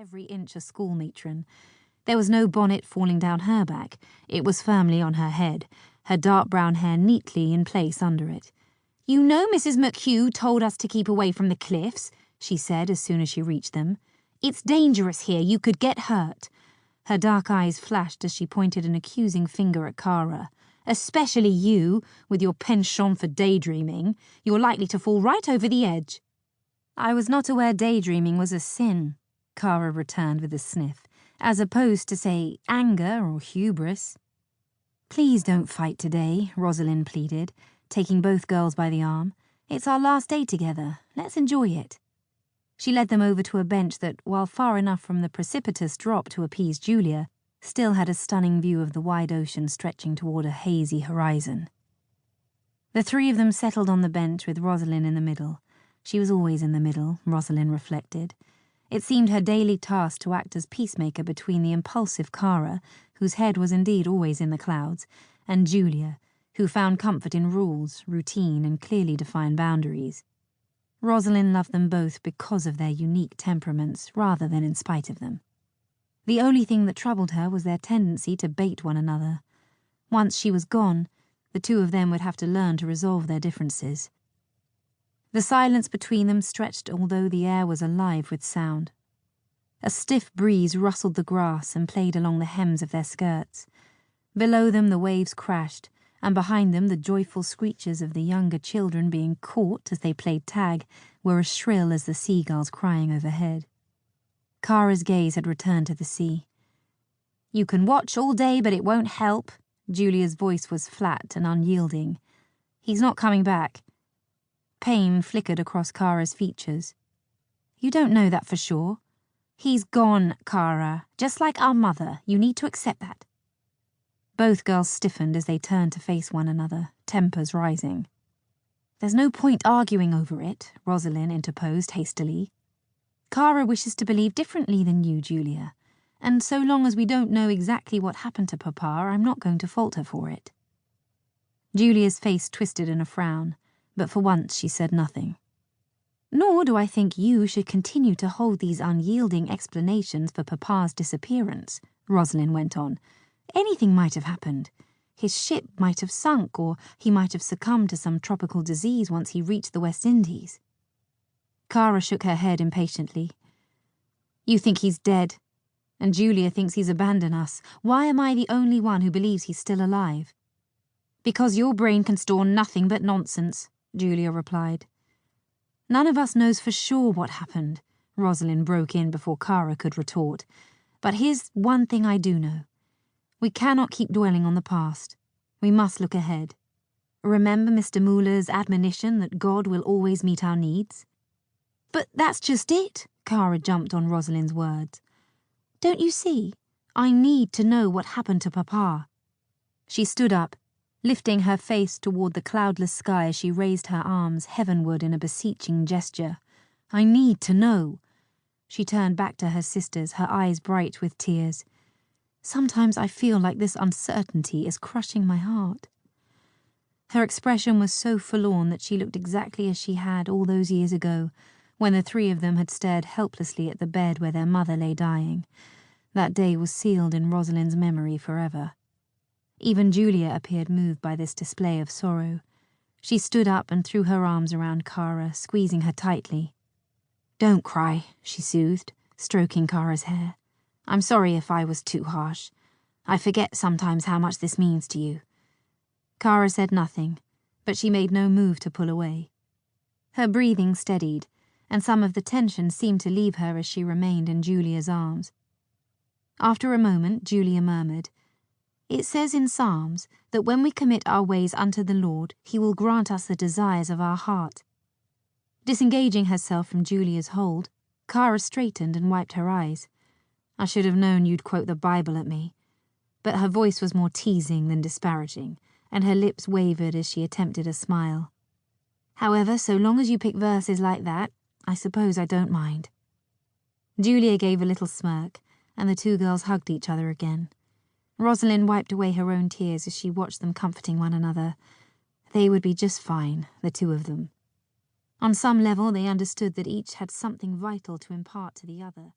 every inch a school matron. There was no bonnet falling down her back. It was firmly on her head, her dark brown hair neatly in place under it. "You know Mrs. McHugh told us to keep away from the cliffs," she said as soon as she reached them. "It's dangerous here. You could get hurt." Her dark eyes flashed as she pointed an accusing finger at Kara. "Especially you, with your penchant for daydreaming. You're likely to fall right over the edge." "I was not aware daydreaming was a sin," Kara returned with a sniff, "as opposed to, say, anger or hubris." "Please don't fight today," Rosalyn pleaded, taking both girls by the arm. "It's our last day together. Let's enjoy it." She led them over to a bench that, while far enough from the precipitous drop to appease Julia, still had a stunning view of the wide ocean stretching toward a hazy horizon. The three of them settled on the bench with Rosalyn in the middle. She was always in the middle, Rosalyn reflected. It seemed her daily task to act as peacemaker between the impulsive Kara, whose head was indeed always in the clouds, and Julia, who found comfort in rules, routine, and clearly defined boundaries. Rosalyn loved them both because of their unique temperaments rather than in spite of them. The only thing that troubled her was their tendency to bait one another. Once she was gone, the two of them would have to learn to resolve their differences. The silence between them stretched although the air was alive with sound. A stiff breeze rustled the grass and played along the hems of their skirts. Below them the waves crashed, and behind them the joyful screeches of the younger children being caught as they played tag were as shrill as the seagulls crying overhead. Kara's gaze had returned to the sea. "You can watch all day, but it won't help." Julia's voice was flat and unyielding. "He's not coming back." Pain flickered across Kara's features. "You don't know that for sure." "He's gone, Kara. Just like our mother. You need to accept that." Both girls stiffened as they turned to face one another, tempers rising. "There's no point arguing over it," Rosalyn interposed hastily. "Kara wishes to believe differently than you, Julia, and so long as we don't know exactly what happened to Papa, I'm not going to fault her for it." Julia's face twisted in a frown, but for once she said nothing. "Nor do I think you should continue to hold these unyielding explanations for Papa's disappearance," Rosalyn went on. "Anything might have happened. His ship might have sunk, or he might have succumbed to some tropical disease once he reached the West Indies." Kara shook her head impatiently. "You think he's dead, and Julia thinks he's abandoned us. Why am I the only one who believes he's still alive?" "Because your brain can store nothing but nonsense," Julia replied. "None of us knows for sure what happened," Rosalyn broke in before Kara could retort. "But here's one thing I do know. We cannot keep dwelling on the past. We must look ahead. Remember Mr. Muller's admonition that God will always meet our needs?" "But that's just it," Kara jumped on Rosalyn's words. "Don't you see? I need to know what happened to Papa." She stood up, lifting her face toward the cloudless sky as she raised her arms heavenward in a beseeching gesture. "I need to know." She turned back to her sisters, her eyes bright with tears. "Sometimes I feel like this uncertainty is crushing my heart." Her expression was so forlorn that she looked exactly as she had all those years ago, when the three of them had stared helplessly at the bed where their mother lay dying. That day was sealed in Rosalyn's memory forever. Even Julia appeared moved by this display of sorrow. She stood up and threw her arms around Kara, squeezing her tightly. "Don't cry," she soothed, stroking Kara's hair. "I'm sorry if I was too harsh. I forget sometimes how much this means to you." Kara said nothing, but she made no move to pull away. Her breathing steadied, and some of the tension seemed to leave her as she remained in Julia's arms. After a moment, Julia murmured, "It says in Psalms that when we commit our ways unto the Lord, he will grant us the desires of our heart." Disengaging herself from Julia's hold, Kara straightened and wiped her eyes. "I should have known you'd quote the Bible at me." But her voice was more teasing than disparaging, and her lips wavered as she attempted a smile. "However, so long as you pick verses like that, I suppose I don't mind." Julia gave a little smirk, and the two girls hugged each other again. Rosalyn wiped away her own tears as she watched them comforting one another. They would be just fine, the two of them. On some level, they understood that each had something vital to impart to the other.